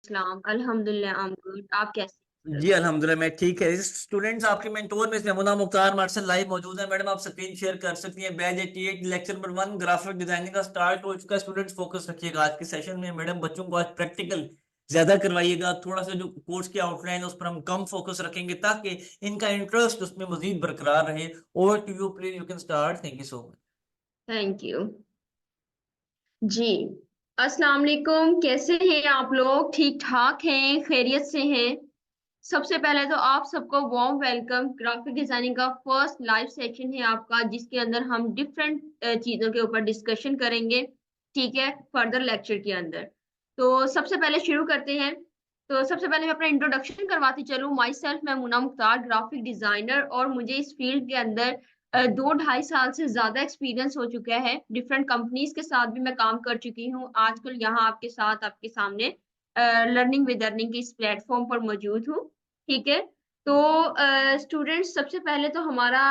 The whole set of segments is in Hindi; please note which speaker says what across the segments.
Speaker 1: इस्लाम अल्हम्दुलिल्लाह आई एम गुड। आप कैसे हैं
Speaker 2: जी
Speaker 1: सर?
Speaker 2: अल्हम्दुलिल्लाह मैं ठीक है। स्टूडेंट्स आपके मेंटोर में यमुना मुख्तार मार्शल लाइव मौजूद है। मैडम आप स्क्रीन शेयर कर सकती हैं। Batch 88 lecture number 1 graphic designing का स्टार्ट हो चुका है। स्टूडेंट्स फोकस रखिएगा आज के सेशन में। मैडम बच्चों को आज प्रैक्टिकल ज्यादा करवाइएगा। थोड़ा सा जो कोर्स की आउटलाइन है उस पर हम कम फोकस रखेंगे ताकि इनका इंटरेस्ट उसमें मजीद बरकरार रहे। Over to you, please you can start. Thank you so much.
Speaker 1: Thank you ji. अस्सलाम वालेकुम, कैसे हैं आप लोग? ठीक ठाक हैं? खैरियत से हैं? सबसे पहले तो आप सबको वार्म वेलकम। ग्राफिक डिजाइनिंग का फर्स्ट लाइव सेशन है आपका, जिसके अंदर हम डिफरेंट चीजों के ऊपर डिस्कशन करेंगे। ठीक है, फर्दर लेक्चर के अंदर। तो सबसे पहले शुरू करते हैं। तो सबसे पहले मैं अपना इंट्रोडक्शन करवाती चलूँ। माई सेल्फ, मैं मुना मुख्तार, ग्राफिक डिजाइनर, और मुझे इस फील्ड के अंदर 2-2.5 साल से ज्यादा एक्सपीरियंस हो चुका है। डिफरेंट कंपनीज के साथ भी मैं काम कर चुकी हूँ। आजकल यहाँ आपके साथ आपके सामने लर्निंग विद अर्निंग के इस प्लेटफॉर्म पर मौजूद हूँ। ठीक है। तो स्टूडेंट्स, सबसे पहले तो हमारा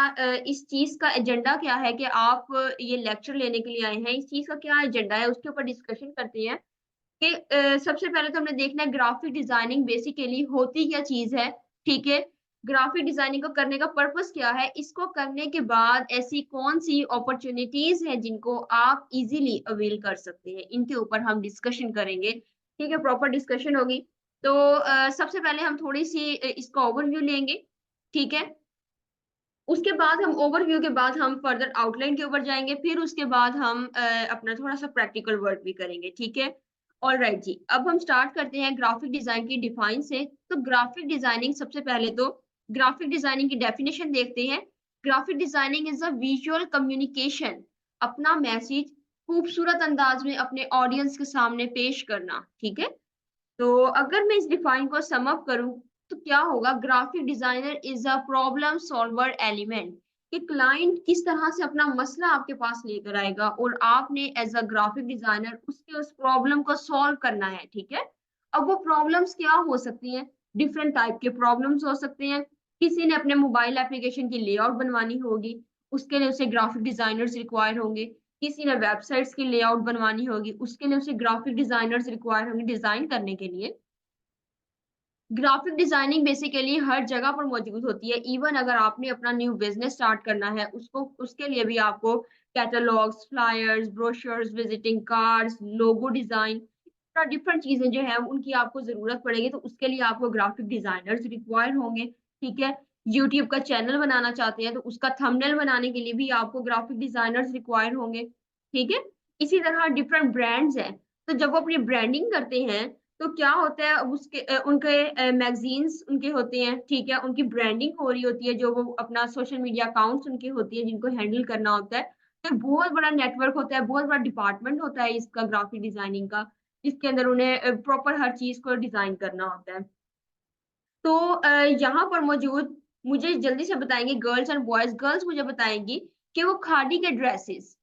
Speaker 1: इस चीज का एजेंडा क्या है कि आप ये लेक्चर लेने के लिए आए हैं। इस चीज का क्या एजेंडा है उसके ऊपर डिस्कशन करते हैं कि सबसे पहले तो हमने देखना है ग्राफिक डिजाइनिंग बेसिकली होती क्या चीज है। ठीक है। ग्राफिक डिजाइनिंग को करने का पर्पस क्या है, इसको करने के बाद ऐसी कौन सी अपॉर्चुनिटीज हैं जिनको आप इजीली अवेल कर सकते हैं, इनके ऊपर हम डिस्कशन करेंगे। ठीक है, प्रॉपर डिस्कशन होगी। तो सबसे पहले हम थोड़ी सी इसका ओवरव्यू लेंगे। ठीक है। उसके बाद हम ओवरव्यू के बाद हम फर्दर आउटलाइन के ऊपर जाएंगे, फिर उसके बाद हम अपना थोड़ा सा प्रैक्टिकल वर्क भी करेंगे। ठीक है। ऑल राइट जी, अब हम स्टार्ट करते हैं ग्राफिक डिजाइन की डिफाइन से। तो ग्राफिक डिजाइनिंग, सबसे पहले तो ग्राफिक डिजाइनिंग की डेफिनेशन देखते हैं। Graphic designing is a visual communication, अपना मैसेज खूबसूरत अंदाज में अपने ऑडियंस के सामने पेश करना। ठीक है। तो अगर मैं इस डिफाइन को सम अप करूं तो क्या होगा? Graphic designer is a problem solver element, कि क्लाइंट किस तरह से अपना मसला आपके पास लेकर आएगा और आपने एज अ ग्राफिक डिजाइनर उसके उस प्रॉब्लम को सॉल्व करना है। ठीक है। अब वो प्रॉब्लम्स क्या हो सकती हैं? डिफरेंट टाइप के प्रॉब्लम्स हो सकते हैं। किसी ने अपने मोबाइल एप्लीकेशन की लेआउट बनवानी होगी, उसके लिए उसे ग्राफिक डिजाइनर्स रिक्वायर होंगे। किसी ने वेबसाइट्स की लेआउट बनवानी होगी, उसके लिए उसे ग्राफिक डिजाइनर्स रिक्वायर होंगे डिजाइन करने के लिए। ग्राफिक डिजाइनिंग बेसिकली हर जगह पर मौजूद होती है। इवन अगर आपने अपना न्यू बिजनेस स्टार्ट करना है, उसको उसके लिए भी आपको catalogues, flyers, brochures, visiting cards, logo design, different चीजें जो है उनकी आपको जरूरत पड़ेगी। तो उसके लिए आपको ग्राफिक डिजाइनर्स रिक्वायर होंगे। ठीक है। यूट्यूब का चैनल बनाना चाहते हैं तो उसका थंबनेल बनाने के लिए भी आपको ग्राफिक डिजाइनर्स रिक्वायर होंगे। ठीक है। इसी तरह डिफरेंट ब्रांड्स हैं, तो जब वो अपनी ब्रांडिंग करते हैं तो क्या होता है, उसके उनके मैगजीन्स उनके होते हैं। ठीक है। उनकी ब्रांडिंग हो रही होती है, जो वो अपना सोशल मीडिया अकाउंट्स उनके होती है जिनको हैंडल करना होता है। तो बहुत बड़ा नेटवर्क होता है, बहुत बड़ा डिपार्टमेंट होता है इसका, ग्राफिक डिजाइनिंग का, जिसके अंदर उन्हें प्रॉपर हर चीज को डिजाइन करना होता है। तो यहाँ पर मौजूद, मुझे जल्दी से बताएंगे गर्ल्स एंड बॉयज। गर्ल्स मुझे बताएंगी कि वो खादी के ड्रेसेस,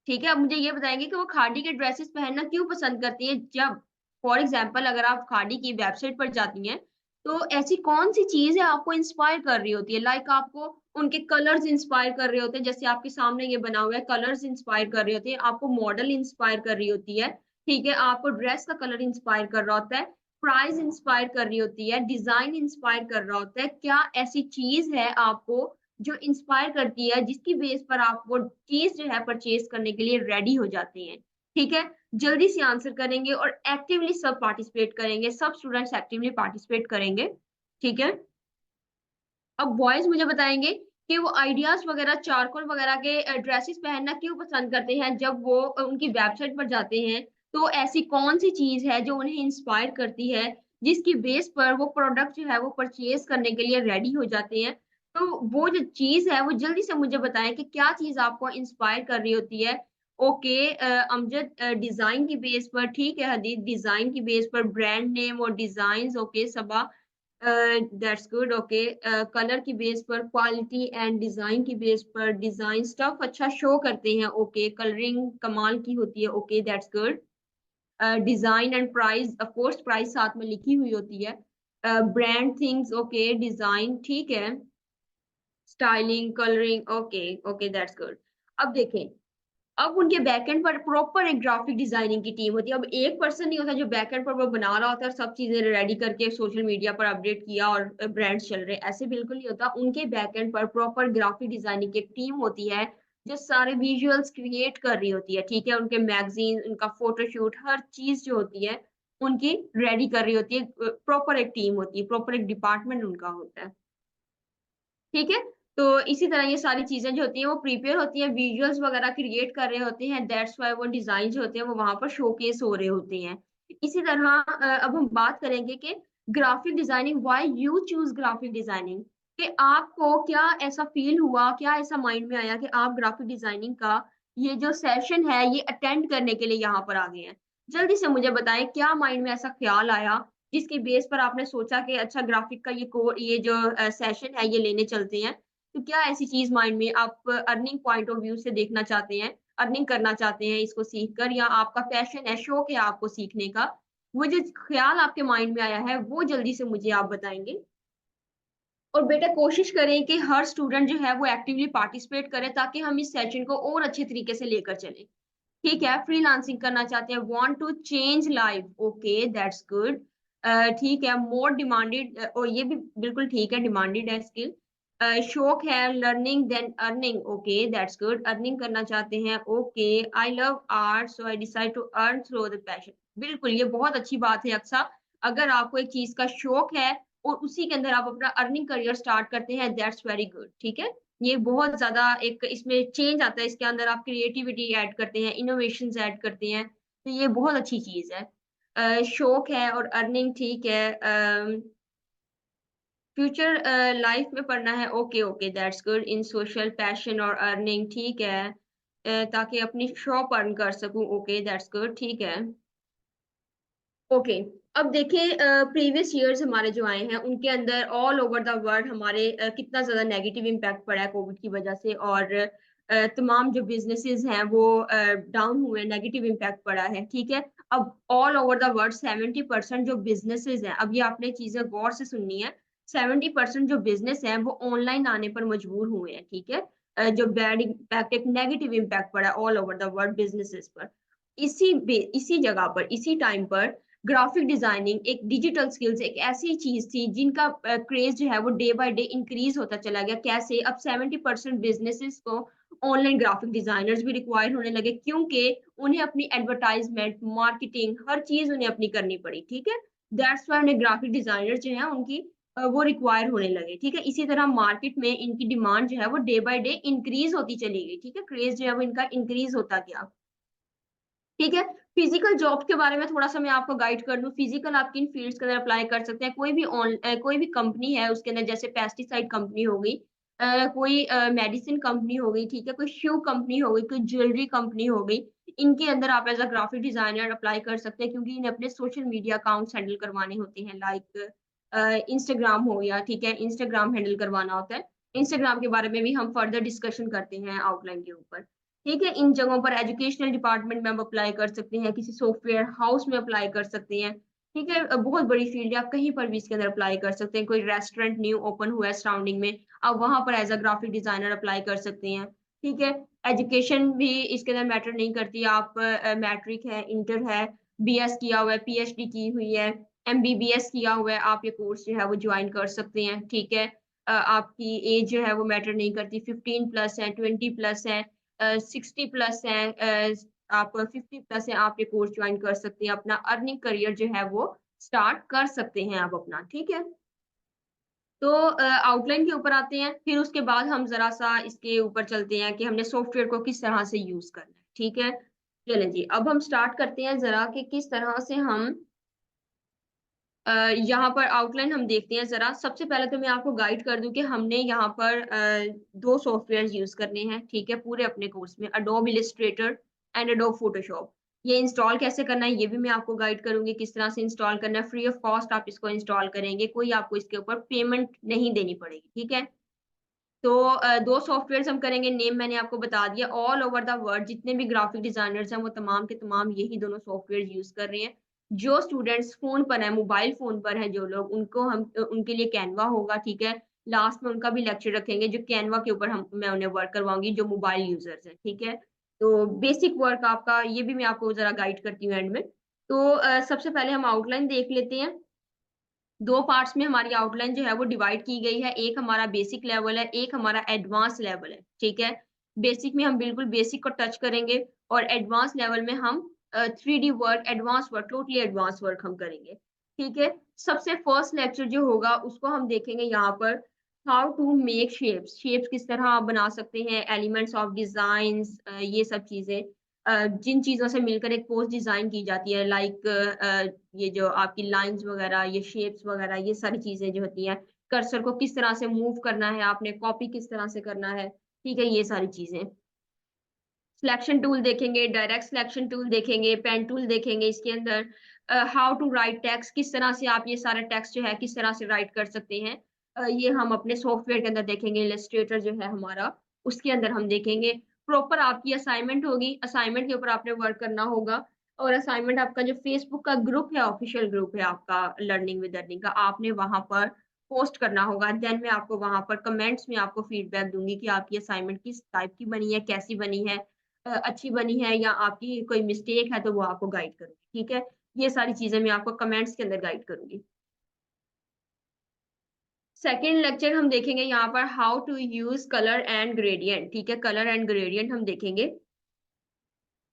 Speaker 1: ठीक है, अब मुझे ये बताएंगे कि वो खादी के ड्रेसेस पहनना क्यों पसंद करती है। जब फॉर एग्जाम्पल अगर आप खादी की वेबसाइट पर जाती हैं तो ऐसी कौन सी चीज है आपको इंस्पायर कर रही होती है? लाइक आपको उनके कलर्स इंस्पायर कर रहे होते हैं, जैसे आपके सामने ये बना हुआ है, कलर्स इंस्पायर कर रहे होते हैं आपको, मॉडल इंस्पायर कर रही होती है। ठीक है। आपको ड्रेस का कलर इंस्पायर कर रहा होता है, प्राइस इंस्पायर कर रही होती है, डिजाइन इंस्पायर कर रहा होता है। क्या ऐसी चीज है आपको जो इंस्पायर करती है, जिसकी बेस पर आप वो चीज जो है परचेज करने के लिए रेडी हो जाते हैं? ठीक है। जल्दी से आंसर करेंगे और एक्टिवली सब पार्टिसिपेट करेंगे, सब स्टूडेंट्स एक्टिवली पार्टिसिपेट करेंगे। ठीक है। अब बॉयज मुझे बताएंगे कि वो आइडियाज वगैरह, चारकोल वगैरह के ड्रेसेस पहनना क्यों पसंद करते हैं जब वो उनकी वेबसाइट पर जाते हैं। तो ऐसी कौन सी चीज है जो उन्हें इंस्पायर करती है, जिसकी बेस पर वो प्रोडक्ट जो है वो परचेज करने के लिए रेडी हो जाते हैं? तो वो जो चीज है वो जल्दी से मुझे बताएं कि क्या चीज आपको इंस्पायर कर रही होती है। ओके अमजद, डिजाइन की बेस पर। ठीक है हदीद, डिजाइन की बेस पर, ब्रांड नेम और design. Okay Saba, that's good. Okay, colour की बेस पर, क्वालिटी एंड डिजाइन की बेस पर, डिजाइन स्टफ अच्छा शो करते हैं। ओके, कलरिंग कमाल की होती है। Okay that's good. Design and price, of course price साथ में लिखी हुई होती है। ब्रांड थिंग्स, ओके डिजाइन, ठीक है। Styling, colouring, okay okay that's good. अब देखें, अब उनके बैकएंड पर प्रॉपर एक ग्राफिक डिजाइनिंग की टीम होती है। अब एक पर्सन नहीं होता जो बैकएंड पर वो बना रहा होता है और सब चीजें रेडी करके सोशल मीडिया पर अपडेट किया और ब्रांड्स चल रहे हैं, ऐसे बिल्कुल नहीं होता। उनके बैकएंड पर प्रॉपर ग्राफिक डिजाइनिंग की एक टीम होती है जो सारे विजुअल्स क्रिएट कर रही होती है, ठीक है। उनके मैगजीन, उनका फोटोशूट, हर चीज जो होती है उनकी रेडी कर रही होती है। प्रॉपर एक टीम होती है, प्रॉपर एक डिपार्टमेंट उनका होता है, ठीक है। तो इसी तरह ये सारी चीजें जो होती हैं वो प्रिपेयर होती हैं, विजुअल्स वगैरह क्रिएट कर रहे होते हैं, दैट्स वाई वो डिजाइन जो होते हैं वो वहां पर शोकेस हो रहे होते हैं। इसी तरह अब हम बात करेंगे कि graphic designing, why you choose graphic designing, कि आपको क्या ऐसा फील हुआ, क्या ऐसा माइंड में आया कि आप ग्राफिक डिजाइनिंग का ये जो सेशन है ये अटेंड करने के लिए यहाँ पर आ गए हैं। जल्दी से मुझे बताएं, क्या माइंड में ऐसा ख्याल आया जिसकी बेस पर आपने सोचा कि अच्छा ग्राफिक का ये जो सेशन है ये लेने चलते हैं। तो क्या ऐसी चीज माइंड में आप अर्निंग पॉइंट ऑफ व्यू से देखना चाहते हैं, अर्निंग करना चाहते हैं इसको सीख कर, या आपका पैशन है, शौक है आपको सीखने का? वो जो ख्याल आपके माइंड में आया है वो जल्दी से मुझे आप बताएंगे। और बेटा कोशिश करें कि हर स्टूडेंट जो है वो एक्टिवली पार्टिसिपेट करे ताकि हम इस सेशन को और अच्छे तरीके से लेकर चलें। ठीक है, फ्रीलांसिंग करना चाहते हैं, want to change life, okay that's good. ठीक है, मोर डिमांडेड, और ये भी बिल्कुल ठीक है, डिमांडेड है स्किल। शौक है learning than earning, okay that's good. Earning करना चाहते हैं, okay. I love art so I decide to earn through the passion, बिल्कुल ये बहुत अच्छी बात है अक्सा। अगर आपको एक चीज का शौक है और उसी के अंदर आप अपना अर्निंग करियर स्टार्ट करते हैं, दैट्स वेरी गुड, ठीक है। ये बहुत ज्यादा एक इसमें चेंज आता है, इसके अंदर आप क्रिएटिविटी ऐड करते हैं, इनोवेशंस ऐड करते हैं, तो ये बहुत अच्छी चीज है। शौक है और अर्निंग, ठीक है। फ्यूचर लाइफ में पढ़ना है, okay okay that's good. In social passion और अर्निंग, ठीक है। ताकि अपनी शॉप अर्न कर सकूं, ओके दैट्स गुड, ठीक है। ओके, अब देखें प्रीवियस ईयर्स हमारे जो आए हैं उनके अंदर ऑल ओवर द वर्ल्ड हमारे कितना ज्यादा नेगेटिव इम्पैक्ट पड़ा है कोविड की वजह से, और तमाम जो बिजनेसेस हैं वो डाउन हुए, नेगेटिव इम्पैक्ट पड़ा है, ठीक है। अब ऑल ओवर द वर्ल्ड 70% जो बिजनेसेस हैं, अब ये आपने चीजें गौर से सुननी है, 70% जो बिजनेस हैं वो ऑनलाइन आने पर मजबूर हुए हैं, ठीक है। जो बैड इम्पैक्ट, एक नेगेटिव इम्पैक्ट पड़ा all over the world businesses पर। इसी जगह पर, इसी टाइम पर ग्राफिक डिजाइनिंग एक डिजिटल स्किल्स एक ऐसी चीज थी जिनका क्रेज जो है वो डे बाय डे इंक्रीज होता चला गया। कैसे? अब 70% बिजनेसेस को ऑनलाइन ग्राफिक डिजाइनर्स भी रिक्वायर होने लगे, क्योंकि उन्हें अपनी एडवर्टाइजमेंट, मार्केटिंग, हर चीज उन्हें अपनी करनी पड़ी, ठीक है। दैट्स वाई उन्हें ग्राफिक डिजाइनर जो है उनकी वो रिक्वायर होने लगे, ठीक है। इसी तरह मार्केट में इनकी डिमांड जो है वो डे बाय डे इंक्रीज होती चली गई, ठीक है। क्रेज जो है वो इनका इंक्रीज होता गया, ठीक है। फिजिकल जॉब के बारे में थोड़ा सा मैं आपको गाइड कर दूं। फिजिकल आप किन फील्ड्स के अंदर अप्लाई कर सकते हैं? कोई भी कंपनी है उसके अंदर, जैसे पेस्टिसाइड कंपनी हो गई, कोई मेडिसिन कंपनी हो गई, ठीक है, कोई शू कंपनी हो गई, कोई ज्वेलरी कंपनी हो गई, इनके अंदर आप as a graphic designer apply कर सकते हैं, क्योंकि इन्हें अपने सोशल मीडिया अकाउंट्स हैंडल करवाने होते हैं, लाइक इंस्टाग्राम हो गया, ठीक है, इंस्टाग्राम हैंडल करवाना होता है। इंस्टाग्राम के बारे में भी हम फर्दर डिस्कशन करते हैं आउटलाइन के ऊपर, ठीक है। इन जगहों पर एजुकेशनल डिपार्टमेंट में आप अप्लाई कर सकते हैं, किसी सॉफ्टवेयर हाउस में अप्लाई कर सकते हैं, ठीक है। बहुत बड़ी फील्ड है, आप कहीं पर भी इसके अंदर अप्लाई कर सकते हैं। कोई रेस्टोरेंट न्यू ओपन हुआ है सराउंडिंग में, आप वहां पर as a graphic designer apply कर सकते हैं, ठीक है। एजुकेशन भी इसके अंदर मैटर नहीं करती, आप मैट्रिक है, इंटर है, बीएस किया हुआ है, पीएचडी की हुई है, एमबीबीएस किया हुआ है, आप ये कोर्स जो है वो ज्वाइन कर सकते हैं, ठीक है। आपकी एज जो है वो मैटर नहीं करती, 15+ है, 20+ है, 60+ है, आप 50+ है, आप ये कोर्स ज्वाइन कर सकते हैं, अपना अर्निंग करियर जो है वो स्टार्ट कर सकते हैं आप अपना, ठीक है। तो आउटलाइन के ऊपर आते हैं, फिर उसके बाद हम जरा सा इसके ऊपर चलते हैं कि हमने सॉफ्टवेयर को किस तरह से यूज करना है, ठीक है। चलें जी, अब हम स्टार्ट करते हैं जरा कि किस तरह से हम यहाँ पर आउटलाइन हम देखते हैं जरा। सबसे पहले तो मैं आपको गाइड कर दूं कि हमने यहाँ पर दो सॉफ्टवेयर यूज करने हैं, ठीक है, पूरे अपने कोर्स में, Adobe Illustrator and Adobe Photoshop. ये इंस्टॉल कैसे करना है ये भी मैं आपको गाइड करूंगी, किस तरह से इंस्टॉल करना है, फ्री ऑफ कॉस्ट आप इसको इंस्टॉल करेंगे, कोई आपको इसके ऊपर पेमेंट नहीं देनी पड़ेगी, ठीक है। तो दो सॉफ्टवेयर हम करेंगे, नेम मैंने आपको बता दिया। ऑल ओवर द वर्ल्ड जितने भी ग्राफिक डिजाइनर्स हैं वो तमाम के तमाम यही दोनों सॉफ्टवेयर यूज कर रहे हैं। जो स्टूडेंट्स फोन पर है, मोबाइल फोन पर है जो लोग, उनको हम उनके लिए कैनवा होगा, ठीक है। लास्ट में उनका भी लेक्चर रखेंगे जो कैनवा के ऊपर हम मैं उन्हें वर्क करवाऊंगी, जो मोबाइल यूजर्स हैं, ठीक है। तो बेसिक वर्क आपका ये भी मैं आपको जरा गाइड करती हूँ एंड में। तो सबसे पहले हम आउटलाइन देख लेते हैं। दो पार्ट्स में हमारी आउटलाइन जो है वो डिवाइड की गई है, एक हमारा बेसिक लेवल है, एक हमारा एडवांस लेवल है, ठीक है। बेसिक में हम बिल्कुल बेसिक को टच करेंगे और एडवांस लेवल में हम 3D work, advance work, totally advance work हम करेंगे, ठीक है। सबसे फर्स्ट लेक्चर जो होगा उसको हम देखेंगे यहाँ पर, how to make shapes, shapes किस तरह आप बना सकते हैं, एलिमेंट्स ऑफ डिजाइंस, ये सब चीजें, जिन चीजों से मिलकर एक पोस्ट डिजाइन की जाती है, लाइक ये जो आपकी लाइंस वगैरह, ये शेप्स वगैरह, ये सारी चीजें जो होती हैं, कर्सर को किस तरह से मूव करना है आपने, कॉपी किस तरह से करना है, ठीक है, ये सारी चीजें। सिलेक्शन टूल देखेंगे, डायरेक्ट सिलेक्शन टूल देखेंगे, पेन टूल देखेंगे, इसके अंदर हाउ टू राइट टेक्स्ट, किस तरह से आप ये सारा टेक्स्ट जो है किस तरह से राइट कर सकते हैं, ये हम अपने सॉफ्टवेयर के अंदर देखेंगे, इलस्ट्रेटर जो है हमारा, उसके अंदर हम देखेंगे। प्रॉपर आपकी असाइनमेंट होगी, असाइनमेंट के ऊपर आपने वर्क करना होगा, और असाइनमेंट आपका जो फेसबुक का ग्रुप है, ऑफिशियल ग्रुप है आपका लर्निंग विद अर्निंग का, आपने वहां पर पोस्ट करना होगा। देन मैं आपको वहां पर कमेंट्स में आपको फीडबैक दूंगी कि आपकी असाइनमेंट किस टाइप की बनी है, कैसी बनी है, अच्छी बनी है या आपकी कोई मिस्टेक है तो वो आपको गाइड करूंगी, ठीक है। ये सारी चीजें मैं आपको कमेंट्स के अंदर गाइड करूंगी। सेकेंड लेक्चर हम देखेंगे यहाँ पर, how to use colour and gradient, ठीक है, कलर एंड ग्रेडियंट हम देखेंगे।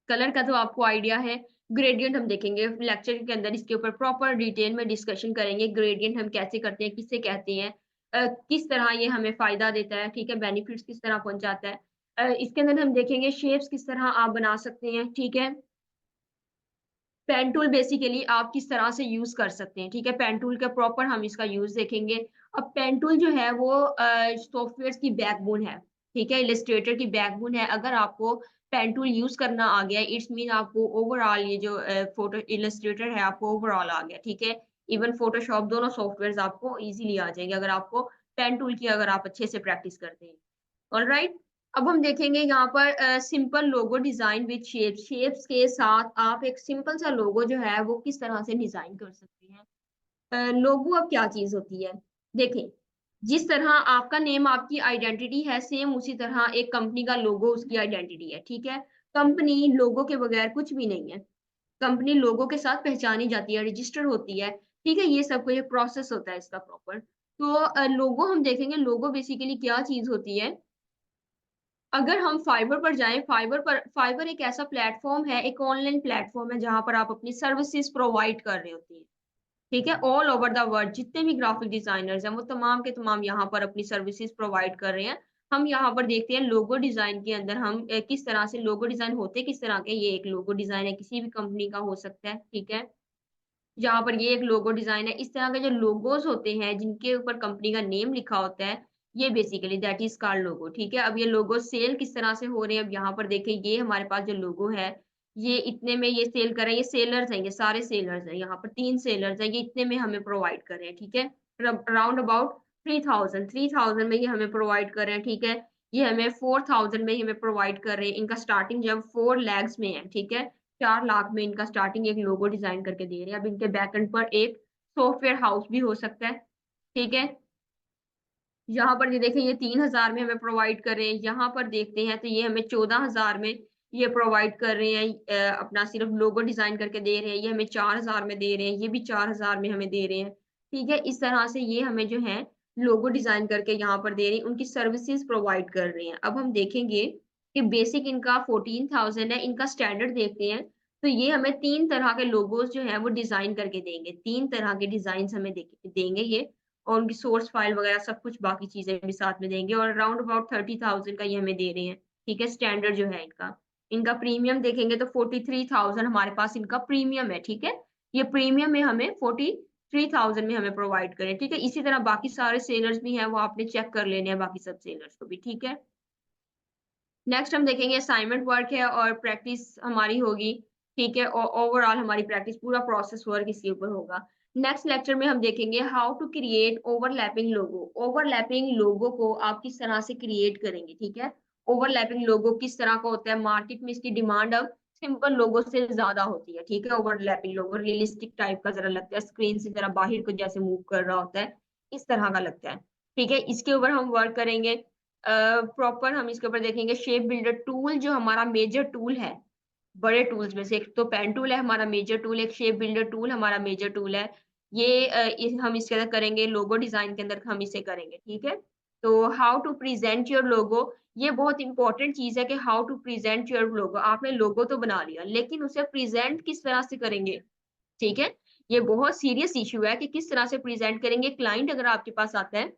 Speaker 1: कलर का तो आपको आइडिया है, ग्रेडियंट हम देखेंगे लेक्चर के अंदर, इसके ऊपर प्रॉपर डिटेल में डिस्कशन करेंगे, ग्रेडियंट हम कैसे करते हैं, किससे कहते हैं, किस तरह ये हमें फायदा देता है, ठीक है, बेनिफिट्स किस तरह पहुंचाता है। इसके अंदर हम देखेंगे शेप्स किस तरह आप बना सकते हैं, ठीक है। पेन टूल बेसिकली आप किस तरह से यूज कर सकते हैं, ठीक है, पेन टूल का प्रॉपर हम इसका यूज देखेंगे। अब पेन टूल जो है वो सॉफ्टवेयर की बैकबोन है, ठीक है, इलस्ट्रेटर की बैकबोन है। अगर आपको पेन टूल यूज करना आ गया, इट्स मीन आपको ओवरऑल ये जो फोटो इलस्ट्रेटर है आपको ओवरऑल आ गया, ठीक है। इवन फोटोशॉप, दोनों सॉफ्टवेयर आपको इजीली आ जाएंगे अगर आपको पेन टूल की अगर आप अच्छे से प्रैक्टिस करते हैं। ऑलराइट, अब हम देखेंगे यहाँ पर simple logo design with shapes, shapes के साथ आप एक सिंपल सा लोगो जो है वो किस तरह से डिजाइन कर सकते हैं। लोगो अब क्या चीज होती है, देखें, जिस तरह आपका नेम आपकी आइडेंटिटी है, सेम उसी तरह एक कंपनी का लोगो उसकी आइडेंटिटी है, ठीक है। कंपनी लोगो के बगैर कुछ भी नहीं है, कंपनी लोगो के साथ पहचानी जाती है, रजिस्टर होती है, ठीक है, ये सब कोई प्रोसेस होता है इसका प्रॉपर। तो लोगो हम देखेंगे, लोगो बेसिकली क्या चीज होती है। अगर हम फाइबर पर जाएं, फाइबर एक ऐसा प्लेटफॉर्म है, एक ऑनलाइन प्लेटफॉर्म है जहां पर आप अपनी सर्विसेज प्रोवाइड कर रहे होती हैं, ठीक है। ऑल ओवर द वर्ल्ड जितने भी ग्राफिक डिजाइनर्स हैं वो तमाम के तमाम यहाँ पर अपनी सर्विसेज प्रोवाइड कर रहे हैं। हम यहाँ पर देखते हैं लोगो डिजाइन के अंदर हम किस तरह से लोगो डिजाइन होते किस तरह के, ये एक लोगो डिजाइन है, किसी भी कंपनी का हो सकता है, ठीक है। यहाँ पर ये एक लोगो डिजाइन है, इस तरह के जो लोगोज होते हैं जिनके ऊपर कंपनी का नेम लिखा होता है, ये बेसिकली दैट इज कॉल्ड लोगो, ठीक है। अब ये लोगो सेल किस तरह से हो रहे हैं, अब यहाँ पर देखें, ये हमारे पास जो लोगो है ये इतने में ये सेल कर रहे हैं, ये सेलर्स हैं, ये सारे सेलर्स हैं, यहाँ पर 3 सेलर्स हैं, ये इतने में हमें प्रोवाइड कर रहे हैं, ठीक है। अराउंड अबाउट 3000 में ये हमें प्रोवाइड कर रहे हैं, ठीक है। ये हमें 4000 में ही हमें प्रोवाइड कर रहे हैं, इनका स्टार्टिंग जब 4 lakhs में है, ठीक है, 4 लाख में इनका स्टार्टिंग एक लोगो डिजाइन करके दे रहे हैं। अब इनके बैकएंड पर एक सॉफ्टवेयर हाउस भी हो सकता है, ठीक है। यहाँ पर ये देखें, ये 3000 में हमें प्रोवाइड कर रहे हैं, यहाँ पर देखते हैं तो ये हमें 14,000 में ये प्रोवाइड कर रहे हैं, अपना सिर्फ लोगो डिजाइन करके दे रहे हैं, ये हमें 4,000 में दे रहे हैं, ये भी 4,000 में हमें दे रहे हैं, ठीक है। इस तरह से ये हमें जो है लोगो डिजाइन करके यहाँ पर दे रहे हैं, उनकी सर्विसेज प्रोवाइड कर रहे हैं। अब हम देखेंगे कि बेसिक इनका 14,000 है, इनका स्टैंडर्ड देखते हैं, तो ये हमें 3 तरह के लोगोस जो है वो डिजाइन करके देंगे, 3 तरह के डिजाइन हमें देंगे ये, और उनकी सोर्स फाइल वगैरह सब कुछ बाकी चीजें भी साथ में देंगे, और अराउंड अबाउट 30,000 का ये हमें दे रहे हैं, ठीक है, स्टैंडर्ड जो है इनका। इनका प्रीमियम देखेंगे तो 43,000 हमारे पास इनका प्रीमियम है, ठीक है। ये प्रीमियम में हमें 43,000 में हमें प्रोवाइड करें, ठीक है। इसी तरह बाकी सारे सेलर्स भी हैं, वो आपने चेक कर लेने हैं बाकी सब सेलर्स को भी, ठीक है। नेक्स्ट हम देखेंगे असाइनमेंट वर्क है और प्रैक्टिस हमारी होगी, ठीक है, और ओवरऑल हमारी प्रैक्टिस पूरा प्रोसेस वर्क इसके ऊपर होगा। नेक्स्ट लेक्चर में हम देखेंगे how to create overlapping logo, overlapping logo को आप किस तरह से क्रिएट करेंगे, ठीक है। ओवरलैपिंग लोगो किस तरह का होता है, मार्केट में इसकी डिमांड अब सिंपल लोगो से ज्यादा होती है, ठीक है। ओवरलैपिंग लोगो रियलिस्टिक टाइप का जरा लगता है, स्क्रीन से जरा बाहर को जैसे मूव कर रहा होता है, इस तरह का लगता है, ठीक है। इसके ऊपर हम वर्क करेंगे। प्रॉपर हम इसके ऊपर देखेंगे शेप बिल्डर टूल, जो हमारा मेजर टूल है बड़े टूल्स में से। एक तो पेन टूल है हमारा मेजर टूल, एक शेप बिल्डर टूल हमारा मेजर टूल है। ये हम इसके अंदर करेंगे, लोगो डिजाइन के अंदर हम इसे करेंगे, ठीक है। तो how to present your logo, ये बहुत इंपॉर्टेंट चीज है कि how to present your logo. आपने लोगो तो बना लिया, लेकिन उसे प्रेजेंट किस तरह से करेंगे, ठीक है। ये बहुत सीरियस इशू है कि किस तरह से प्रेजेंट करेंगे। क्लाइंट अगर आपके पास आता है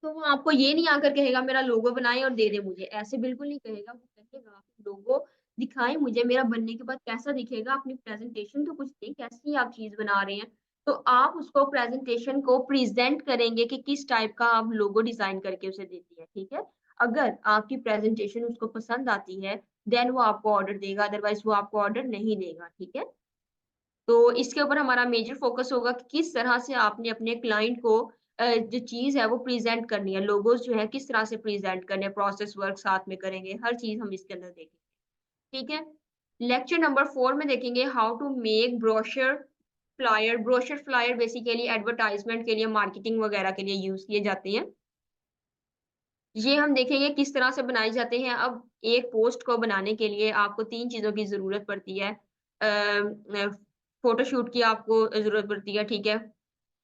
Speaker 1: तो वो आपको ये नहीं आकर कहेगा मेरा लोगो बनाए और दे दे मुझे, ऐसे बिल्कुल नहीं कहेगा। वो कहेगा आप लोगो दिखाएं मुझे, मेरा बनने के बाद कैसा दिखेगा, अपनी प्रेजेंटेशन तो कुछ दें, कैसी आप चीज बना रहे हैं। तो आप उसको प्रेजेंटेशन को प्रेजेंट करेंगे कि किस टाइप का आप लोगो डिजाइन करके उसे देती है, ठीक है। अगर आपकी प्रेजेंटेशन उसको पसंद आती है देन वो आपको ऑर्डर देगा, अदरवाइज वो आपको ऑर्डर नहीं देगा, ठीक है। तो इसके ऊपर हमारा मेजर फोकस होगा कि किस तरह से आपने अपने क्लाइंट को जो चीज है वो प्रेजेंट करनी है, लोगोस जो है किस तरह से प्रेजेंट करने हैं, प्रोसेस वर्क साथ में करेंगे, हर चीज हम इसके अंदर देखेंगे, ठीक है। लेक्चर नंबर 4 में देखेंगे how to make brochure flyer. Brochure flyer basically advertisement के लिए, मार्केटिंग वगैरह के लिए यूज किए जाते हैं। ये हम देखेंगे किस तरह से बनाए जाते हैं। अब एक पोस्ट को बनाने के लिए आपको 3 चीज़ों की ज़रूरत पड़ती है। फ़ोटोशूट की आपको ज़रूरत पड़ती है, ठीक है,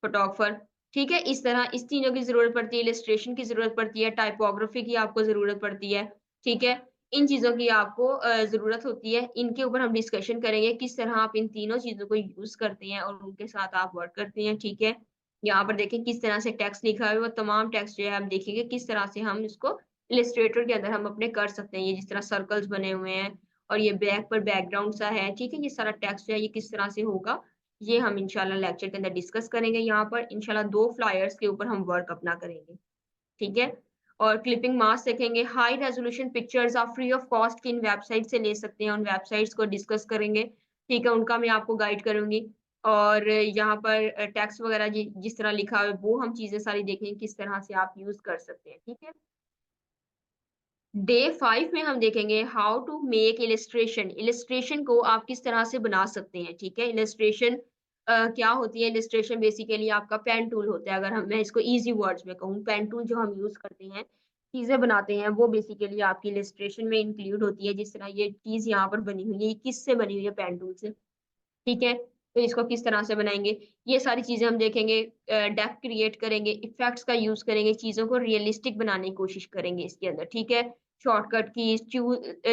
Speaker 1: फ़ोटोग्राफ़र, ठीक है? इस तरह इस तीनों की ज़रूरत पड़ती है, इलस्ट्रेशन की ज़रूरत पड़ती है, टाइपोग्राफ़ी की आपको ज़रूरत पड़ती है, ठीक है? इन चीज़ों की आपको ज़रूरत होती है। इनके ऊपर हम डिस्कशन करेंगे, किस तरह आप इन तीनों चीज़ों को यूज़ करते हैं और उनके साथ आप वर्क करते हैं, ठीक है? यहाँ पर देखें किस तरह से टेक्स्ट लिखा है, वो तमाम टेक्स्ट जो है हम देखेंगे किस तरह से हम इसको इलस्ट्रेटर के अंदर हम अपने कर सकते हैं। ये जिस तरह सर्कल्स बने हुए हैं और ये बैक पर बैकग्राउंड सा है, ठीक है? ये सारा टेक्स्ट जो है ये किस तरह से होगा, ये हम इंशाल्लाह लेक्चर के अंदर डिस्कस करेंगे। यहाँ पर इंशाल्लाह 2 फ्लायर्स के ऊपर हम वर्क अपना करेंगे, ठीक है? और क्लिपिंग मास्क देखेंगे, हाई रेज़ोल्यूशन पिक्चर्स आप फ्री ऑफ कॉस्ट किन वेबसाइट से ले सकते हैं, उन वेबसाइट्स को डिस्कस करेंगे, ठीक है? उनका मैं आपको गाइड करूँगी। और यहाँ पर टेक्स्ट वगैरह जिस तरह लिखा है वो हम चीज़ें सारी देखेंगे किस तरह से आप यूज़ कर सकते हैं, ठीक है? डे 5 में हम देखेंगे how to make illustration. Illustration को आप किस तरह से बना सकते हैं, ठीक है। इलस्ट्रेशन क्या होती है, इलस्ट्रेशन बेसिकली आपका पेन टूल होता है। अगर हम मैं इसको इजी वर्ड्स में कहूँ, पेन टूल जो हम यूज करते हैं चीजें बनाते हैं वो बेसिकली आपकी इलस्ट्रेशन में इंक्लूड होती है। जिस तरह ये चीज यहाँ पर बनी हुई है, ये किससे बनी हुई है, पेन टूल से, ठीक है। तो इसको किस तरह से बनाएंगे, ये सारी चीजें हम देखेंगे। डेप्थ क्रिएट करेंगे, इफेक्ट्स का यूज करेंगे, चीजों को रियलिस्टिक बनाने की कोशिश करेंगे इसके अंदर, ठीक है। शॉर्टकट की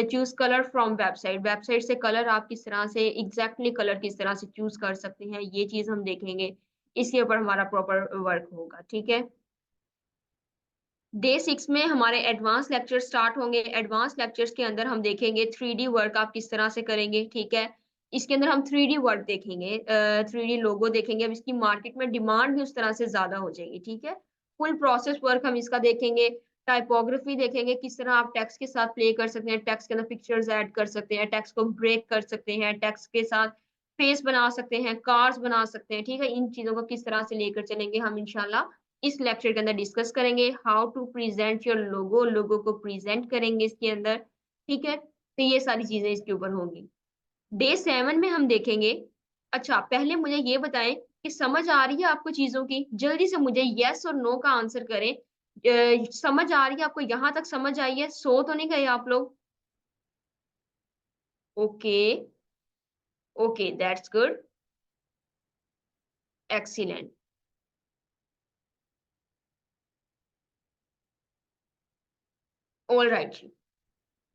Speaker 1: choose colour from website, website से कलर आप किस तरह से एग्जैक्टली कलर किस तरह से चूज कर सकते हैं, ये चीज हम देखेंगे। इसके ऊपर हमारा प्रॉपर वर्क होगा, ठीक है। डे 6 में हमारे एडवांस लेक्चर स्टार्ट होंगे। एडवांस लेक्चर्स के अंदर हम देखेंगे 3D वर्क आप किस तरह से करेंगे, ठीक है। इसके अंदर हम 3D वर्क देखेंगे, 3D लोगो देखेंगे। अब इसकी मार्केट में डिमांड भी उस तरह से ज्यादा हो जाएगी, ठीक है। फुल प्रोसेस वर्क हम इसका देखेंगे। टाइपोग्राफी देखेंगे, किस तरह आप टेक्स्ट के साथ प्ले कर सकते हैं, टेक्स्ट के अंदर पिक्चर्स ऐड कर सकते हैं, टेक्स्ट को ब्रेक कर सकते हैं, टेक्स्ट के साथ फेस बना सकते हैं, कार्स बना सकते हैं, ठीक है। इन चीजों को किस तरह से लेकर चलेंगे हम इंशाल्लाह इस लेक्चर के अंदर डिस्कस करेंगे। How to present your logo, logo को प्रेजेंट करेंगे इसके अंदर, ठीक है। तो ये सारी चीजें इसके ऊपर होंगी। डे 7 में हम देखेंगे। अच्छा, पहले मुझे ये बताएं कि समझ आ रही है आपको चीजों की, जल्दी से मुझे यस और नो का आंसर करें। समझ आ रही है आपको, यहां तक समझ आई है, सो तो नहीं गए आप लोग? Okay, okay, that's good, excellent, all right.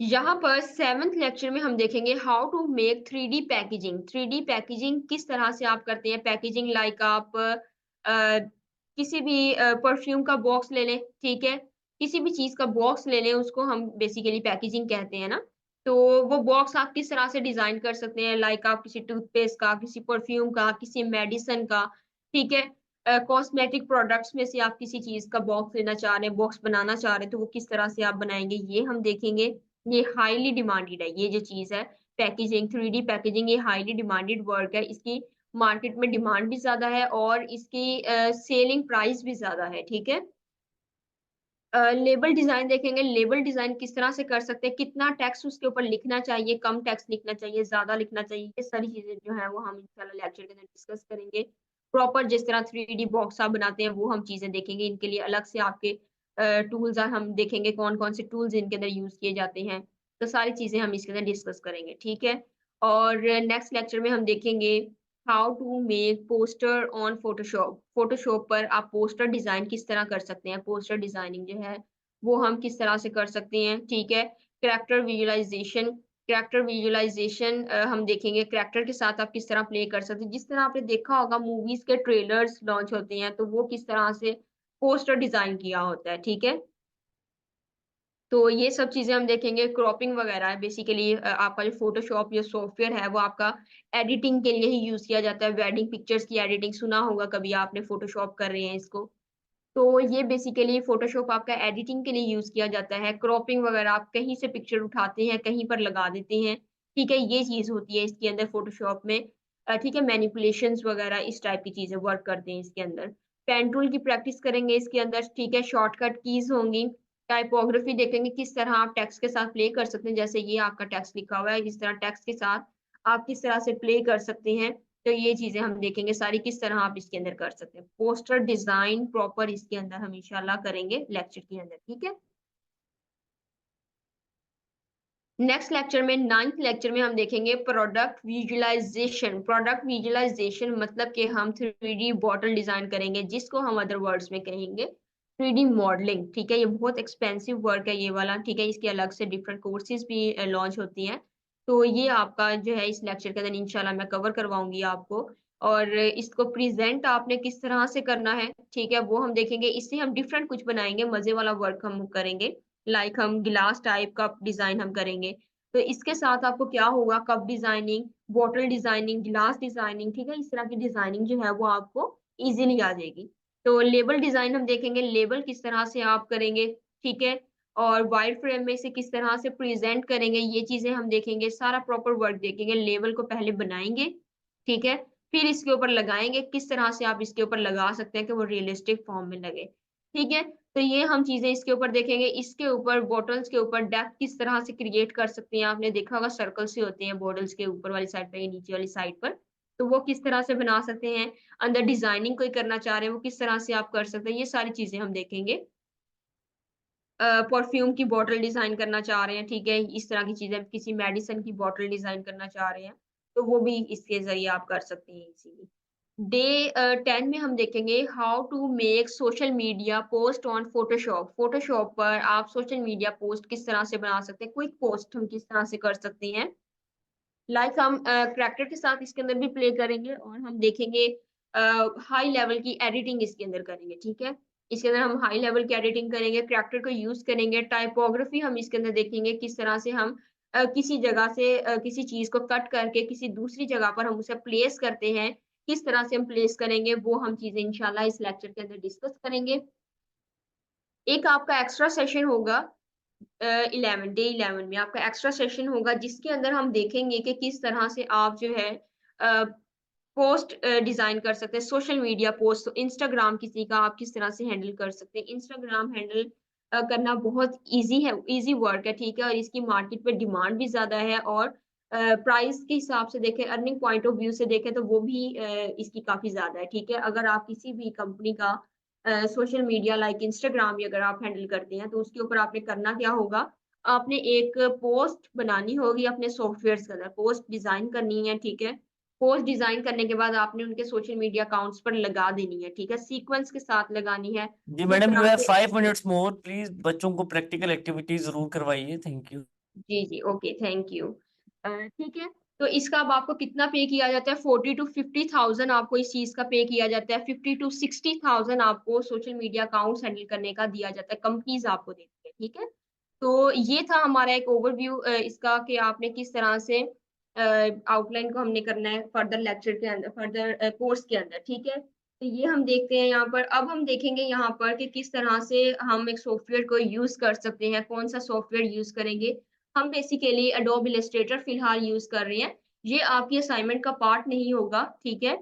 Speaker 1: यहाँ पर 7th लेक्चर में हम देखेंगे how to make 3D packaging. 3D packaging किस तरह से आप करते हैं, पैकेजिंग लाइक आप किसी भी परफ्यूम का बॉक्स ले लें, ठीक है। किसी भी चीज का बॉक्स ले लें, उसको हम बेसिकली पैकेजिंग कहते हैं ना। तो वो बॉक्स आप किस तरह से डिजाइन कर सकते हैं, लाइक आप किसी टूथपेस्ट का, किसी परफ्यूम का, किसी मेडिसिन का, ठीक है। कॉस्मेटिक प्रोडक्ट्स में से आप किसी चीज का बॉक्स लेना चाह रहे हैं, बॉक्स बनाना चाह रहे हैं, तो वो किस तरह से आप बनाएंगे ये हम देखेंगे। ये हाईली डिमांडेड है, ये जो चीज है पैकेजिंग, 3D पैकेजिंग, ये हाईली डिमांडेड वर्क है। इसकी मार्केट में डिमांड भी ज्यादा है और इसकी सेलिंग प्राइस भी ज्यादा है, ठीक है। लेबल डिजाइन देखेंगे, लेबल डिजाइन किस तरह से कर सकते हैं, कितना टेक्स्ट उसके ऊपर लिखना चाहिए, कम टेक्स्ट लिखना चाहिए, ज्यादा लिखना चाहिए, ये सारी चीजें जो है वो हम इंशाल्लाह लेक्चर के अंदर डिस्कस करेंगे। प्रॉपर जिस तरह 3D बॉक्स आप बनाते हैं वो हम चीजें देखेंगे। इनके लिए अलग से आपके टूल्स हम देखेंगे कौन कौन से टूल्स इनके अंदर यूज किए जाते हैं। तो सारी चीजें हम इसके अंदर डिस्कस करेंगे, ठीक है। और नेक्स्ट लेक्चर में हम देखेंगे how to make poster on Photoshop. Photoshop पर आप पोस्टर डिजाइन किस तरह कर सकते हैं, पोस्टर डिजाइनिंग जो है वो हम किस तरह से कर सकते हैं, ठीक है। कैरेक्टर विजुअलाइजेशन, कैरेक्टर विजुअलाइजेशन हम देखेंगे कैरेक्टर के साथ आप किस तरह प्ले कर सकते हैं। जिस तरह आपने देखा होगा मूवीज के ट्रेलर्स लॉन्च होते हैं तो वो किस तरह से पोस्टर डिजाइन किया होता है, ठीक है। तो ये सब चीजें हम देखेंगे। क्रॉपिंग वगैरह है बेसिकली आपका जो फोटोशॉप या सॉफ्टवेयर है वो आपका एडिटिंग के लिए ही यूज किया जाता है। वेडिंग पिक्चर्स की एडिटिंग सुना होगा कभी आपने, फोटोशॉप कर रहे हैं इसको। तो ये बेसिकली फोटोशॉप आपका एडिटिंग के लिए यूज किया जाता है। क्रॉपिंग वगैरह आप कहीं से पिक्चर उठाते हैं कहीं पर लगा देते हैं, ठीक है, ये चीज होती है इसके अंदर फोटोशॉप में। ठीक है, मैनिपुलेशंस वगैरह इस टाइप की चीजें वर्क करते हैं इसके अंदर। पेन टूल की प्रैक्टिस करेंगे इसके अंदर, ठीक है। शॉर्टकट कीज होंगी। टाइपोग्राफी देखेंगे किस तरह आप टेक्स्ट के साथ प्ले कर सकते हैं, जैसे ये आपका टेक्स्ट लिखा हुआ है, इस तरह टेक्स्ट के साथ आप किस तरह से प्ले कर सकते हैं। तो ये चीजें हम देखेंगे सारी किस तरह आप इसके अंदर कर सकते हैं। पोस्टर डिजाइन प्रॉपर इसके अंदर हम इंशाल्लाह करेंगे लेक्चर के अंदर, ठीक है। नेक्स्ट लेक्चर में, नाइन्थ लेक्चर में हम देखेंगे प्रोडक्ट विजुअलाइजेशन। प्रोडक्ट विजुअलाइजेशन मतलब कि हम 3D बॉटल डिजाइन करेंगे, जिसको हम अदर वर्ड्स में कहेंगे 3D मॉडलिंग, ठीक है। ये बहुत एक्सपेंसिव वर्क है ये वाला, ठीक है। इसके अलग से डिफरेंट कोर्सेज भी लॉन्च होती हैं। तो ये आपका जो है इस लेक्चर के अंदर इंशाल्लाह मैं कवर करवाऊंगी आपको। और इसको प्रेजेंट आपने किस तरह से करना है, ठीक है, वो हम देखेंगे। इससे हम डिफरेंट कुछ बनाएंगे, मजे वाला वर्क हम करेंगे। हम गिलास टाइप का डिजाइन हम करेंगे। तो इसके साथ आपको क्या होगा, कप डिजाइनिंग, बॉटल डिजाइनिंग, गिलास डिजाइनिंग, ठीक है, इस तरह की डिजाइनिंग जो है वो आपको इजीली आ जाएगी। तो लेबल डिजाइन हम देखेंगे, लेबल किस तरह से आप करेंगे, ठीक है। और वाइड फ्रेम में से किस तरह से प्रेजेंट करेंगे, ये चीजें हम देखेंगे। सारा प्रॉपर वर्क देखेंगे। लेबल को पहले बनाएंगे, ठीक है, फिर इसके ऊपर लगाएंगे। किस तरह से आप इसके ऊपर लगा सकते हैं कि वो रियलिस्टिक फॉर्म में लगे, ठीक है। तो ये हम चीजें इसके ऊपर देखेंगे। इसके ऊपर बॉटल्स के ऊपर डेप्थ किस तरह से क्रिएट कर सकते हैं। आपने देखा होगा सर्कल से होते हैं बॉटल्स के ऊपर वाली साइड पर या नीचे वाली साइड पर, तो वो किस तरह से बना सकते हैं। अंदर डिजाइनिंग कोई करना चाह रहे हैं वो किस तरह से आप कर सकते हैं, ये सारी चीजें हम देखेंगे। परफ्यूम की बोतल डिजाइन करना चाह रहे हैं, ठीक है, इस तरह की चीजें। किसी मेडिसिन की बोतल डिजाइन करना चाह रहे हैं तो वो भी इसके जरिए आप कर सकते हैं इजीली। डे 10 में हम देखेंगे how to make social media post on Photoshop. Photoshop पर आप सोशल मीडिया पोस्ट किस तरह से बना सकते हैं, क्विक पोस्ट हम किस तरह से कर सकते हैं। हम करैक्टर के साथ इसके अंदर भी प्ले करेंगे और हम देखेंगे हाई लेवल की एडिटिंग इसके अंदर करेंगे, ठीक है। इसके अंदर हम हाई लेवल की एडिटिंग करेंगे, करैक्टर को यूज करेंगे। टाइपोग्राफी हम इसके अंदर देखेंगे किस तरह से हम किसी जगह से किसी चीज को कट करके किसी दूसरी जगह पर हम उसे प्लेस करते हैं, किस तरह से हम प्लेस करेंगे, वो हम चीजें इंशाल्लाह इस लेक्चर के अंदर डिस्कस करेंगे। एक आपका एक्स्ट्रा सेशन होगा 11 में आपका एक्स्ट्रा सेशन होगा, जिसके अंदर हम देखेंगे कि किस तरह से आप जो है पोस्ट डिजाइन कर सकते हैं। सोशल मीडिया पोस्ट, तो इंस्टाग्राम किसी का आप किस तरह से हैंडल कर सकते हैं। इंस्टाग्राम हैंडल करना बहुत इजी है, इजी वर्क है, ठीक है। और इसकी मार्केट में डिमांड भी ज्यादा है और प्राइस के हिसाब से देखें, अर्निंग पॉइंट ऑफ व्यू से देखें तो वो भी इसकी काफी ज्यादा है, ठीक है। अगर आप किसी भी कंपनी का सोशल मीडिया इंस्टाग्राम भी अगर आप हैंडल करते हैं तो उसके ऊपर आपने करना क्या होगा, आपने एक पोस्ट बनानी होगी अपने सॉफ्टवेयर के अंदर, पोस्ट डिजाइन करनी है, ठीक है। पोस्ट डिजाइन करने के बाद आपने उनके सोशल मीडिया अकाउंट्स पर लगा देनी है, ठीक है, सीक्वेंस के साथ लगानी है।
Speaker 2: जी
Speaker 1: जिस
Speaker 2: मैडम, यू
Speaker 1: तरह
Speaker 2: हैव
Speaker 1: से
Speaker 2: 5 मिनट्स मोर, प्लीज बच्चों को प्रैक्टिकल एक्टिविटी जरूर करवाइए, थैंक यू।
Speaker 1: जी जी, ओके, थैंक यू। ठीक है। तो इसका अब आपको कितना पे किया जाता है, 40 to 50,000 आपको इस चीज का पे किया जाता है। 50 to 60,000 आपको सोशल मीडिया अकाउंट्स हैंडल करने का दिया जाता है, कंपनीज आपको देती है, ठीक है। तो ये था हमारा एक ओवरव्यू इसका कि आपने किस तरह से आउटलाइन को हमने करना है फर्दर लेक्चर के अंदर, फर्दर कोर्स के अंदर, ठीक है। तो ये हम देखते हैं यहाँ पर। अब हम देखेंगे यहाँ पर कि किस तरह से हम एक सॉफ्टवेयर को यूज कर सकते हैं, कौन सा सॉफ्टवेयर यूज करेंगे। हम बेसिकली एडोब इलस्ट्रेटर फिलहाल यूज कर रहे हैं। ये आपकी असाइनमेंट का पार्ट नहीं होगा, ठीक है।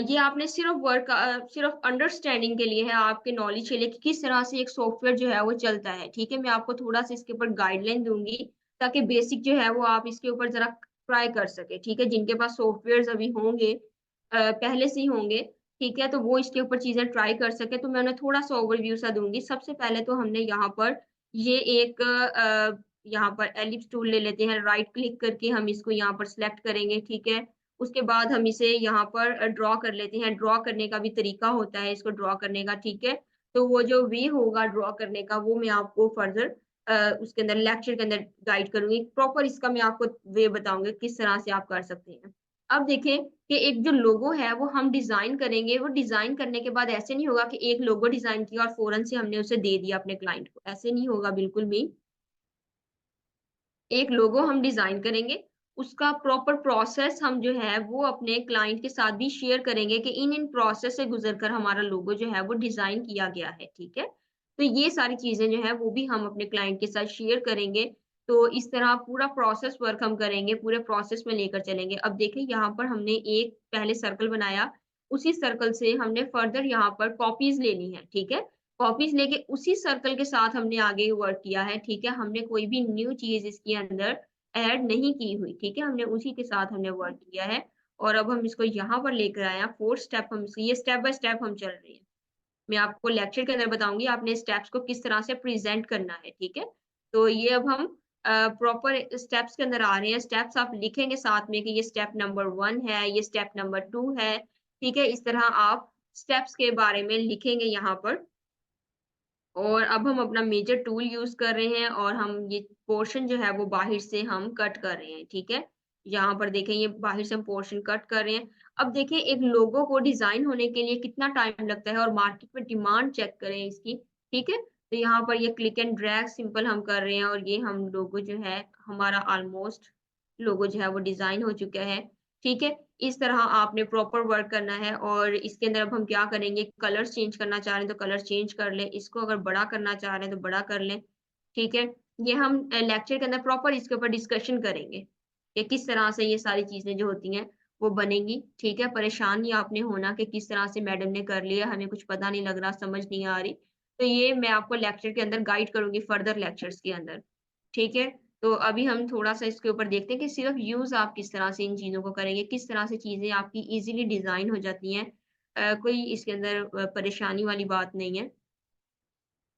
Speaker 1: ये आपने सिर्फ वर्क सिर्फ अंडरस्टैंडिंग के लिए है, आपके नॉलेज के लिए कि किस तरह से एक सॉफ्टवेयर जो है वो चलता है, ठीक है। मैं आपको थोड़ा सा इसके ऊपर गाइडलाइन दूंगी ताकि बेसिक जो है वो आप इसके ऊपर जरा ट्राई कर सके, ठीक है। जिनके पास सॉफ्टवेयर अभी होंगे पहले से ही होंगे ठीक है, तो वो इसके ऊपर चीजें ट्राई कर सके। तो मैं उन्हें थोड़ा सा ओवरव्यू सा दूंगी। सबसे पहले तो हमने यहाँ पर ये एक यहाँ पर एलिप्स टूल ले लेते हैं, राइट क्लिक करके हम इसको यहाँ पर सिलेक्ट करेंगे। ठीक है, उसके बाद हम इसे यहाँ पर ड्रॉ कर लेते हैं। ड्रॉ करने का भी तरीका होता है इसको ड्रॉ करने का। ठीक है, तो वो जो वे होगा ड्रॉ करने का वो मैं आपको फर्दर उसके अंदर लेक्चर के अंदर गाइड करूंगी। प्रॉपर इसका मैं आपको वे बताऊंगी किस तरह से आप कर सकते हैं। अब देखें कि एक जो लोगो है वो हम डिजाइन करेंगे। वो डिजाइन करने के बाद ऐसे नहीं होगा कि एक लोगो डिजाइन किया और फौरन से हमने उसे दे दिया अपने क्लाइंट को, ऐसे नहीं होगा बिल्कुल भी। एक लोगो हम डिजाइन करेंगे, उसका प्रॉपर प्रोसेस हम जो है वो अपने क्लाइंट के साथ भी शेयर करेंगे कि इन इन प्रोसेस से गुजरकर हमारा लोगो जो है वो डिजाइन किया गया है। ठीक है, तो ये सारी चीजें जो है वो भी हम अपने क्लाइंट के साथ शेयर करेंगे। तो इस तरह पूरा प्रोसेस वर्क हम करेंगे, पूरे प्रोसेस में लेकर चलेंगे। अब देखें यहाँ पर हमने एक पहले सर्कल बनाया, उसी सर्कल से हमने फर्दर यहाँ पर कॉपीज लेनी है। ठीक है, कॉपीज लेके उसी सर्कल के साथ हमने आगे वर्क किया है। ठीक है, हमने कोई भी न्यू चीज इसके अंदर ऐड नहीं की हुई। ठीक है, हमने उसी के साथ हमने वर्क किया है। और अब हम इसको यहाँ पर लेकर आए हैं। 4 स्टेप हम ये स्टेप बाय स्टेप हम चल रहे हैं। मैं आपको लेक्चर के अंदर बताऊंगी आपने स्टेप्स को किस तरह से प्रेजेंट करना है। ठीक है, तो ये अब हम प्रॉपर स्टेप्स के अंदर आ रहे हैं। स्टेप्स आप लिखेंगे साथ में कि ये स्टेप नंबर 1 है, ये स्टेप नंबर 2 है। ठीक है, इस तरह आप स्टेप्स के बारे में लिखेंगे यहाँ पर। और अब हम अपना मेजर टूल यूज कर रहे हैं और हम ये पोर्शन जो है वो बाहर से हम कट कर रहे हैं। ठीक है, यहाँ पर देखें ये बाहर से हम पोर्शन कट कर रहे हैं। अब देखें एक लोगो को डिजाइन होने के लिए कितना टाइम लगता है और मार्केट में डिमांड चेक करें इसकी। ठीक है, तो यहाँ पर ये क्लिक एंड ड्रैग सिंपल हम कर रहे हैं और ये हम लोगो जो है हमारा ऑलमोस्ट लोगो जो है वो डिजाइन हो चुका है। ठीक है, इस तरह आपने प्रॉपर वर्क करना है। और इसके अंदर अब हम क्या करेंगे, कलर्स चेंज करना चाह रहे हैं तो कलर चेंज कर लें, इसको अगर बड़ा करना चाह रहे हैं तो बड़ा कर लें। ठीक है, ये हम लेक्चर के अंदर प्रॉपर इसके ऊपर डिस्कशन करेंगे कि किस तरह से ये सारी चीजें जो होती हैं वो बनेंगी। ठीक है, परेशान नहीं आपने होना कि किस तरह से मैडम ने कर लिया, हमें कुछ पता नहीं लग रहा, समझ नहीं आ रही। तो ये मैं आपको लेक्चर के अंदर गाइड करूंगी फर्दर लेक्चर्स के अंदर। ठीक है, तो अभी हम थोड़ा सा इसके ऊपर देखते हैं कि सिर्फ यूज आप किस तरह से इन चीजों को करेंगे, किस तरह से चीजें आपकी इजीली डिजाइन हो जाती हैं। कोई इसके अंदर परेशानी वाली बात नहीं है।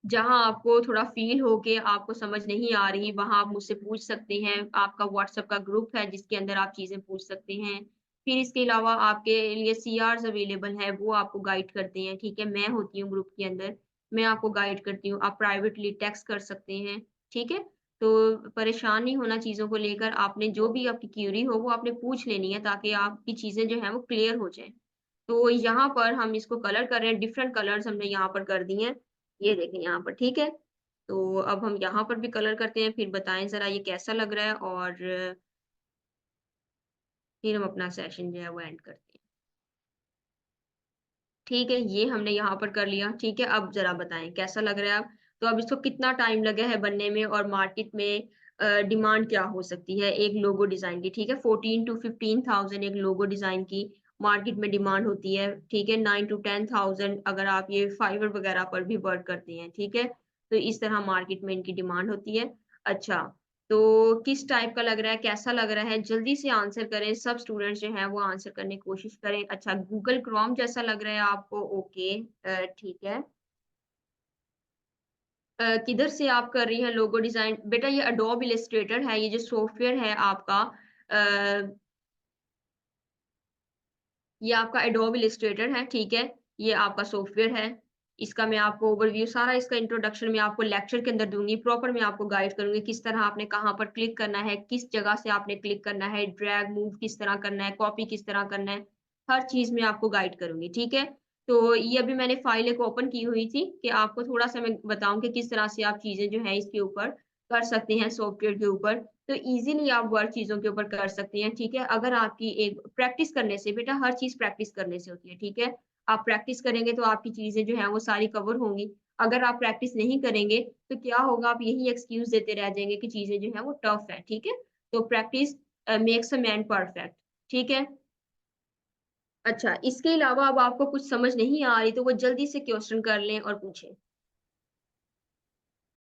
Speaker 1: जहां आपको थोड़ा फील हो के आपको समझ नहीं आ रही वहां आप मुझसे पूछ सकते हैं। आपका व्हाट्सएप का ग्रुप है जिसके अंदर आप चीजें पूछ सकते हैं। फिर इसके अलावा आपके लिए सीआरस अवेलेबल है, वो आपको गाइड करते हैं। ठीक है, मैं होती हूँ ग्रुप के अंदर, मैं आपको गाइड करती हूँ। आप प्राइवेटली टेक्स्ट कर सकते हैं। ठीक है, तो परेशान नहीं होना चीजों को लेकर। आपने जो भी आपकी क्यूरी हो वो आपने पूछ लेनी है ताकि आपकी चीजें जो है वो क्लियर हो जाए। तो यहाँ पर हम इसको कलर कर रहे हैं, डिफरेंट कलर्स हमने यहाँ पर कर दिए हैं। ये देखें यहाँ पर। ठीक है, तो अब हम यहाँ पर भी कलर करते हैं, फिर बताएं जरा ये कैसा लग रहा है और फिर हम अपना सेशन जो है वो एंड करते हैं। ठीक है, ये हमने यहाँ पर कर लिया। ठीक है, अब जरा बताएं कैसा लग रहा है। अब तो अब इसको कितना टाइम लगा है बनने में और मार्केट में डिमांड क्या हो सकती है एक लोगो डिजाइन की। ठीक है, 14 to 15,000 एक लोगो डिजाइन की मार्केट में डिमांड होती है। ठीक है, 9 to 10,000 अगर आप ये फाइवर वगैरह पर भी वर्क करते हैं। ठीक है, तो इस तरह मार्केट में इनकी डिमांड होती है। अच्छा, तो किस टाइप का लग रहा है, कैसा लग रहा है, जल्दी से आंसर करें। सब स्टूडेंट्स जो हैं वो आंसर करने की कोशिश करें। अच्छा, गूगल क्रोम जैसा लग रहा है आपको। ओके, ठीक है। किधर से आप कर रही हैं लोगो डिजाइन? बेटा ये अडोब इलस्ट्रेटर है, ये जो सॉफ्टवेयर है आपका, ये आपका एडोब इलस्ट्रेटर है। ठीक है, ये आपका सॉफ्टवेयर है। इसका मैं आपको ओवरव्यू सारा इसका इंट्रोडक्शन मैं आपको लेक्चर के अंदर दूंगी। प्रॉपर मैं आपको गाइड करूंगी किस तरह आपने कहाँ पर क्लिक करना है, किस जगह से आपने क्लिक करना है, ड्रैग मूव किस तरह करना है, कॉपी किस तरह करना है, हर चीज में आपको गाइड करूंगी। ठीक है, तो ये अभी मैंने फाइल एक ओपन की हुई थी कि आपको थोड़ा सा मैं बताऊं कि किस तरह से आप चीजें जो है इसके ऊपर कर सकते हैं सॉफ्टवेयर के ऊपर। तो इजीली आप वर्क चीजों के ऊपर कर सकते हैं। ठीक है, अगर आपकी एक प्रैक्टिस करने से, बेटा हर चीज प्रैक्टिस करने से होती है। ठीक है, आप प्रैक्टिस करेंगे तो आपकी चीजें जो है वो सारी कवर होंगी। अगर आप प्रैक्टिस नहीं करेंगे तो क्या होगा, आप यही एक्सक्यूज देते रह जाएंगे कि चीजें जो है वो टफ है। ठीक है, तो practice makes a man perfect. ठीक है, अच्छा इसके अलावा अब आपको कुछ समझ नहीं आ रही तो वो जल्दी से क्वेश्चन कर लें और पूछें।